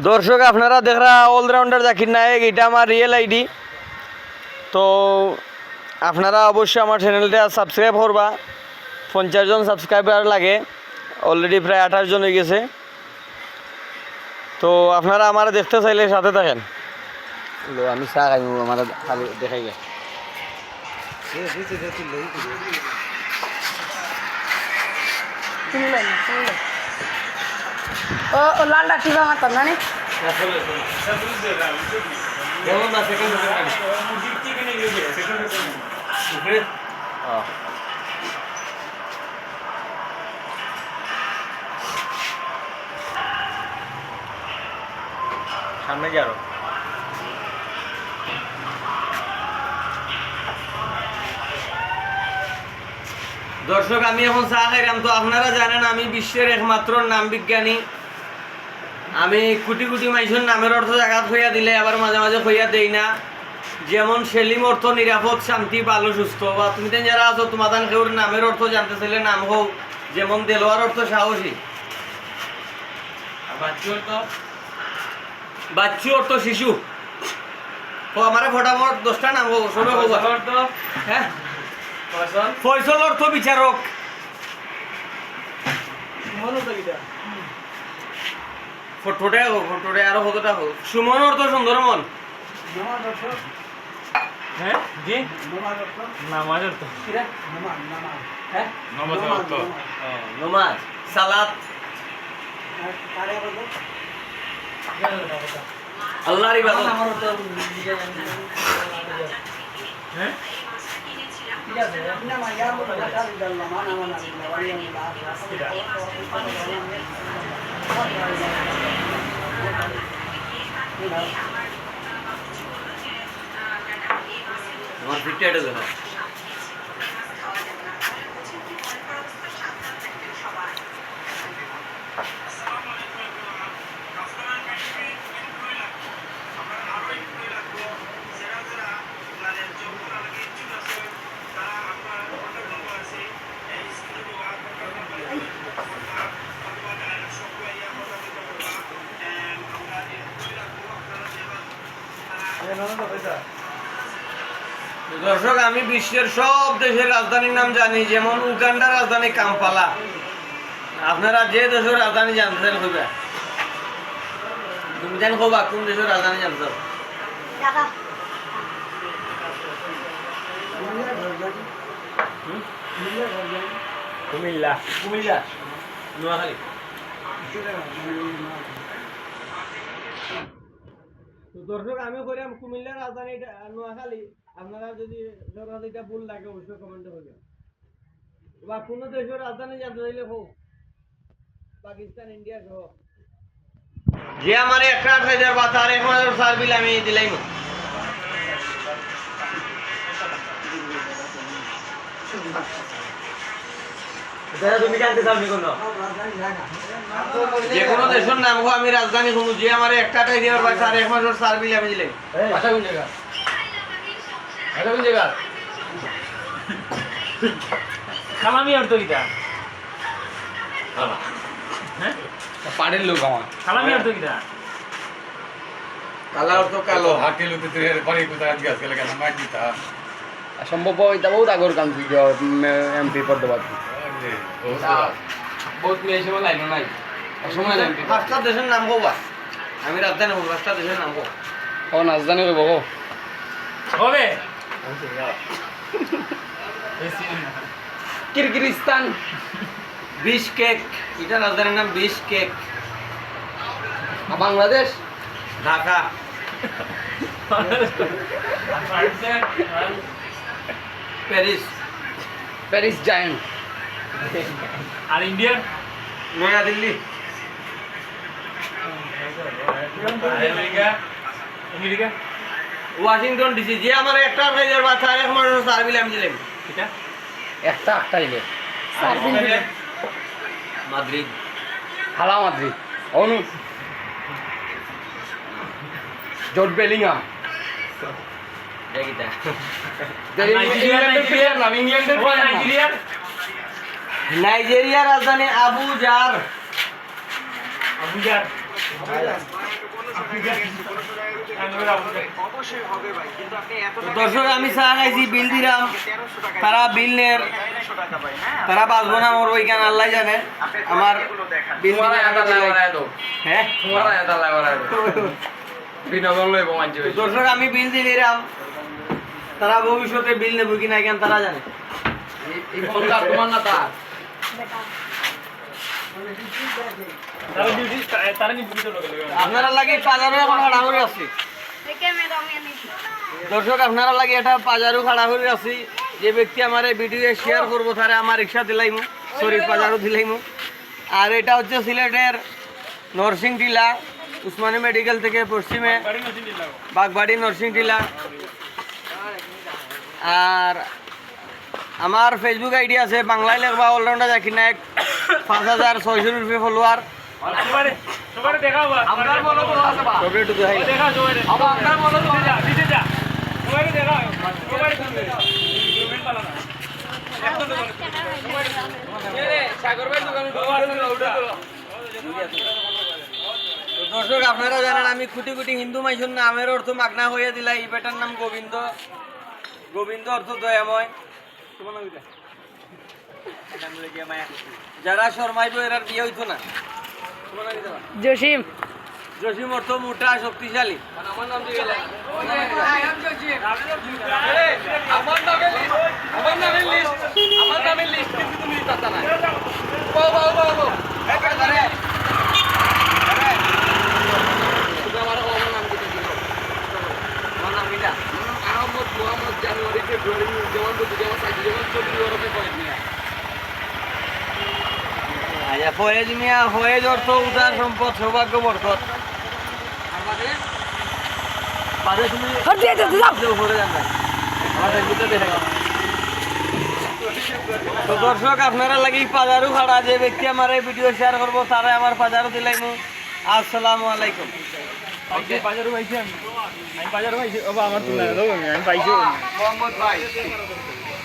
দর্শক আপনারা দেখরা অলরাউন্ডার জাকির নায়েক, এটা আমার রিয়েল আইডি। তো আপনারা অবশ্যই আমার চ্যানেলটা সাবস্ক্রাইব করবা। 50 জন সাবস্ক্রাইবার লাগে, অলরেডি প্রায় 28 জন হয়ে গেছে। তো আপনারা আমার দেখতে চাইলে সাথে থাকেন। আমি চা খাই, আমার খালি দেখাই গে ও লালটা টিপা মারতাম না নি সামনে কি আরো দর্শক, আমি এখন চা খাইলাম। তো আপনারা জানেন আমি বিশ্বের একমাত্র নাম বিজ্ঞানী। আমি কোটি কোটি মানুষের নামের অর্থ জায়গাত হইয়া দিলে আবার মাঝে মাঝে হইয়া দেই না। যেমন সেলিম অর্থ নিরাপদ, শান্তি, ভালো, সুস্থ। বা তুমি তো যারা আছো তোমাদের কেউ নামের অর্থ জানতে চাইলে নাম হোক। যেমন দেলোয়ার অর্থ সাহসী, বাচ্চু অর্থ শিশু। তো আমার ফটাফট 10টা নাম হোক, সবে হোক। হ্যাঁ, ফয়সল অর্থ বিচারক। ফটোটা হোক, ফটোটা আরো কতটা হোক। সুমন অর্থ সুন্দরমন। হ্যাঁ জি, নামাজ অর্থ হ্যাঁ, নমাজ, সালাত, আল্লাহর ইবাদত। হ্যাঁ, আমার ফিটটা এটা দেখো। দর্শক, আমি বিশ্বের সব দেশের রাজধানীর নাম জানি। যেমন উগান্ডার রাজধানী কাম্পালা। আপনারা যে দেশের রাজধানী জানতে চান কইবা। তুমি জান কবা কোন দেশের রাজধানী জানতে চাও? কুমিল্লা, কুমিল্লা, নোয়াখালী। দর্শক, আমি কইলাম কুমিল্লার রাজধানী নোয়াখালী। আপনারা যদি এটা ভুল লাগে অবশ্যই কমেন্টে করবেন। বা কোনো দেশের রাজধানী জানতে চাইলে হোক, পাকিস্তান, ইন্ডিয়া সহ। যে আমার 1,08,000 বা তার 1,000 সার বিল আমি দিলাই। তুমি জানতে চাও কোন যে কোনো দেশের নাম হোক, আমি রাজধানী শুনু। যে আমার 1,08,000 বা তার 1,000 সার বিল আমি দিলাই। আচ্ছা, কোন জায়গা? আচ্ছা, কোন জায়গা? খালামি অর্থ কিটা? হ্যাঁ, পাড়ের লোক আমার। খালামি অর্থ কিটা? কালা অর্থ কালো। হাতে লোকে তুই বাড়ি কোথায় আজকে আজকে কেন মার দিতা? সম্ভব এটা বহুত আগর কাম ছিল। এমপি পদ্মবাদ বহুত মেয়ে সময় লাইন নাই। সময় নাই। 5টা দেশের নাম কবা। আমি রাজধানী হব। 5টা দেশের নাম কব। ও রাজধানী কইব গো। হবে। Kyrgyzstan, Bishkek. এটা রাজধানীর নাম Bishkek. Bangladesh, Dhaka. Paris, Paris জায়ান্ট। আর ইন্ডিয়ার Naya Delhi. America, Washington DC. যে আমার 1,08,000 বা তার 1,000 সার বিল আমি দিলাম। এটা একটা দিলে সার বিল দিলে। মাদ্রিদ, হালা মাদ্রিদ। অনু জর্জ বেলিংহাম। নাইজেরিয়ার রাজধানী আবু জার। দর্শক আমি চা খাইছি বিল দিলাম তারা বিল নের তারা বাঁচবো না আমার ওইখানে আল্লাহ জানে আমার বিল হ্যাঁ দর্শক আমি বিল দিলাম তারা ভবিষ্যতে বিল নেবো কিনা এখান তারা জানে তোমার না তার আপনারা লাগে বাজারও এখন খাড়াহুড়ি আছে দর্শক আপনারা লাগে এটা বাজারও খাড়াহুড়ি আছে যে ব্যক্তি আমার এই ভিডিও শেয়ার করবো তারা আমার রিক্সা দিলাইমু সরি বাজারও দিলাইমু আর এটা হচ্ছে সিলেটের নরসিং টিলা উসমানী মেডিকেল থেকে পশ্চিমে বাগবাড়ি নরসিং টিলা আর আমার ফেসবুক আইডি আছে বাংলায় লেখবা allrounder Zakir Naik 5600 rupee follower সবে একটু দেখাই দর্শক আপনারা জানেন আমি কোটি কোটি হিন্দু মাইসুর নামের অর্থ মাগনা হয়ে দিলা এই বেটার নাম গোবিন্দ গোবিন্দ অর্থ দয়াময় যারা শর্মাইব এরার বিয়ে হইতো না জসিম জসিম অর্থ মোটা শক্তিশালী আমার নাম দিয়ে গেলাম আমার নামের লিস্ট কিন্তু তুমি পাতা না আমার নাম কিটা আহমদ মোহাম্মদ জানুয়ারি ফেব্রুয়ারি যেমন বলছি যেমন সাইকেল যেমন 14 ওরফে পয়েন্ট নিয়ে আচ্ছা ফয়েজ মিয়া ফয়েজ অর্থ উদার সম্পদ সৌভাগ্য বরকত আর বাদে বাদে তুমি উপরে যান না আমাদের ভিতরে দেখা তো দর্শক আপনারা লাগি বাজারও খাড়া যে ব্যক্তি আমার এই ভিডিও শেয়ার করবো তারা আমার বাজারও দিলাইমু আসসালামু আলাইকুম মোহাম্মদ ভাই